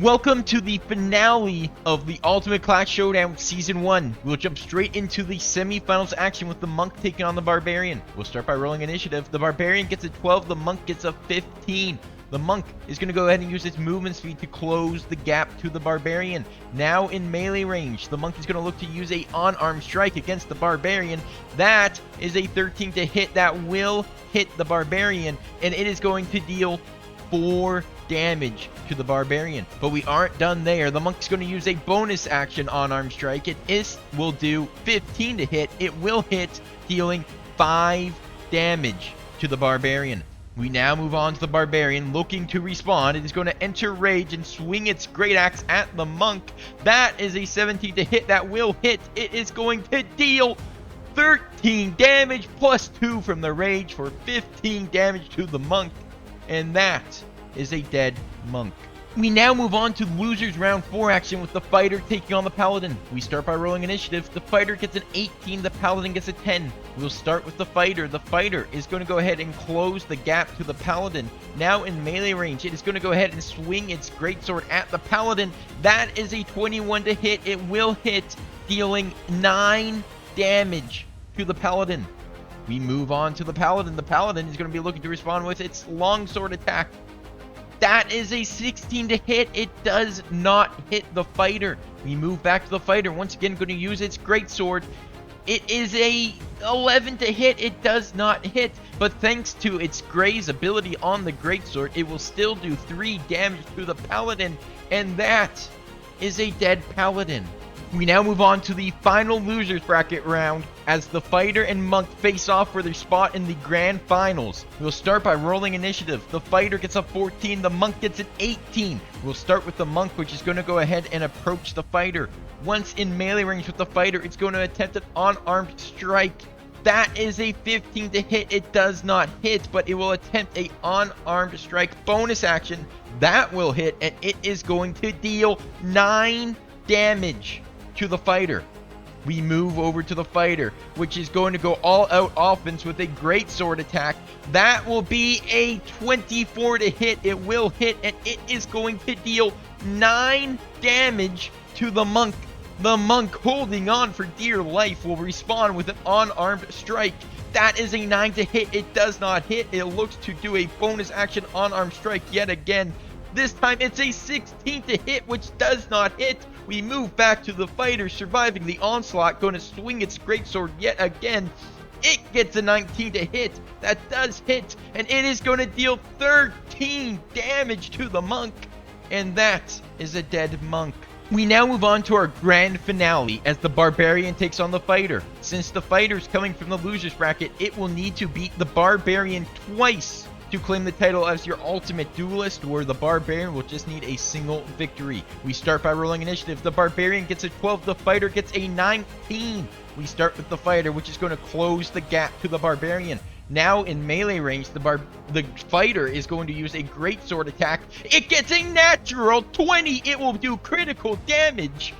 Welcome to the finale of the Ultimate Class Showdown Season 1. We'll jump straight into the semifinals action with the Monk taking on the Barbarian. We'll start by rolling initiative. The Barbarian gets a 12, the Monk gets a 15. The Monk is going to go ahead and use its movement speed to close the gap to the Barbarian. Now in melee range, the Monk is going to look to use a on-arm strike against the Barbarian. That is a 13 to hit. That will hit the Barbarian, and it is going to deal 4 damage to the Barbarian. But we aren't done there. The Monk's going to use a bonus action on arm strike. It will do 15 to hit. It will hit, dealing 5 damage to the Barbarian. We now move on to the Barbarian looking to respawn. It is going to enter rage and swing its great axe at the Monk. That is a 17 to hit. That will hit. It is going to deal 13 damage plus 2 from the rage for 15 damage to the Monk. And that is a dead Monk. We now move on to losers round 4 action with the Fighter taking on the Paladin. We start by rolling initiative. The Fighter gets an 18, the Paladin gets a 10. We'll start with the Fighter. The Fighter is going to go ahead and close the gap to the Paladin. Now in melee range, it is going to go ahead and swing its greatsword at the Paladin. That is a 21 to hit. It will hit, dealing 9 damage to the Paladin. We move on to the Paladin. The Paladin is going to be looking to respond with its longsword attack. That is a 16 to hit. It does not hit the Fighter. We move back to the Fighter. Once again, going to use its greatsword. It is a 11 to hit. It does not hit. But thanks to its Gray's ability on the greatsword, it will still do 3 damage to the Paladin. And that is a dead Paladin. We now move on to the final losers bracket round as the Fighter and Monk face off for their spot in the grand finals. We'll start by rolling initiative. The Fighter gets a 14, the Monk gets an 18. We'll start with the Monk, which is going to go ahead and approach the Fighter. Once in melee range with the Fighter, it's going to attempt an unarmed strike. That is a 15 to hit. It does not hit, but it will attempt a unarmed strike bonus action. That will hit, and it is going to deal 9 damage to the Fighter. We move over to the Fighter, which is going to go all out offense with a great sword attack. That will be a 24 to hit. It will hit, and it is going to deal 9 damage to the Monk. The Monk, holding on for dear life, will respawn with an unarmed strike. That is a 9 to hit. It does not hit. It looks to do a bonus action unarmed strike yet again. This time it's a 16 to hit, which does not hit. We move back to the Fighter, surviving the onslaught, going to swing its greatsword yet again. It gets a 19 to hit. That does hit, and it is going to deal 13 damage to the Monk. And that is a dead Monk. We now move on to our grand finale as the Barbarian takes on the Fighter. Since the Fighter's coming from the losers bracket, it will need to beat the Barbarian twice to claim the title as your ultimate duelist, where the Barbarian will just need a single victory. We start by rolling initiative. The Barbarian gets a 12, the Fighter gets a 19. We start with the Fighter, which is going to close the gap to the Barbarian. Now in melee range, the Fighter is going to use a greatsword attack. It gets a natural 20. It will do critical damage.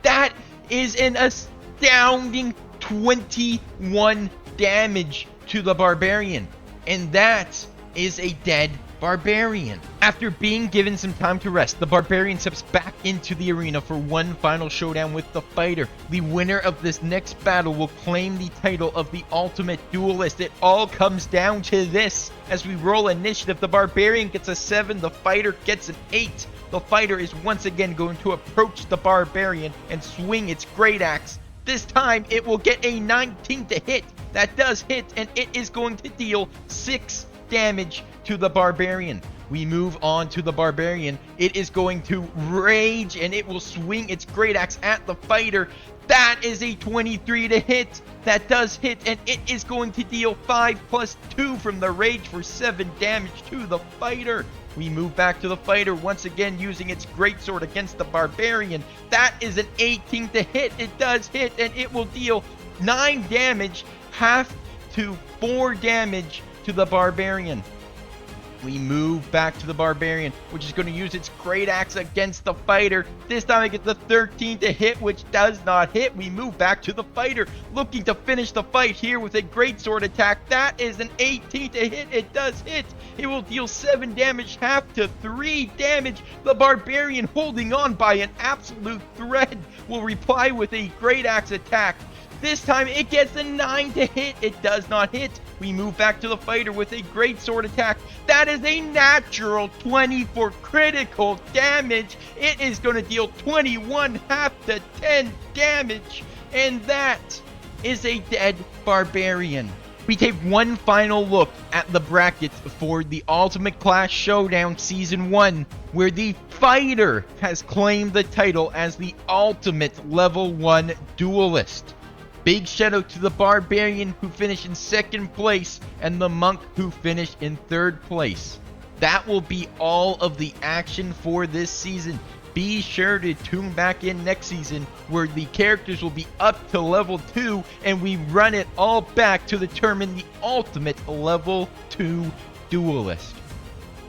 That is an astounding 21 damage to the Barbarian. And that is a dead Barbarian. After being given some time to rest, the Barbarian steps back into the arena for one final showdown with the Fighter. The winner of this next battle will claim the title of the ultimate duelist. It all comes down to this. As we roll initiative, the Barbarian gets a 7, the Fighter gets an 8. The Fighter is once again going to approach the Barbarian and swing its great axe. This time it will get a 19 to hit. That does hit, and it is going to deal 6 damage to the Barbarian. We move on to the Barbarian. It is going to rage, and it will swing its great axe at the Fighter. That is a 23 to hit. That does hit, and it is going to deal 5 plus 2 from the rage for 7 damage to the Fighter. We move back to the Fighter, once again using its greatsword against the Barbarian. That is an 18 to hit. It does hit, and it will deal 9 damage, half to 4 damage to the Barbarian. We move back to the Barbarian, which is going to use its Great Axe against the Fighter. This time it gets the 13 to hit, which does not hit. We move back to the Fighter, looking to finish the fight here with a Great Sword attack. That is an 18 to hit. It does hit. It will deal 7 damage, half to 3 damage. The Barbarian, holding on by an absolute thread, will reply with a Great Axe attack. This time it gets a 9 to hit. It does not hit. We move back to the Fighter with a Great Sword attack. That is a natural 20 for critical damage. It is going to deal 21 half to 10 damage. And that is a dead Barbarian. We take one final look at the brackets for the Ultimate Class Showdown Season 1, where the Fighter has claimed the title as the ultimate Level 1 Duelist. Big shout out to the Barbarian, who finished in 2nd place, and the Monk, who finished in 3rd place. That will be all of the action for this season. Be sure to tune back in next season, where the characters will be up to level 2, and we run it all back to determine the ultimate level 2 duelist.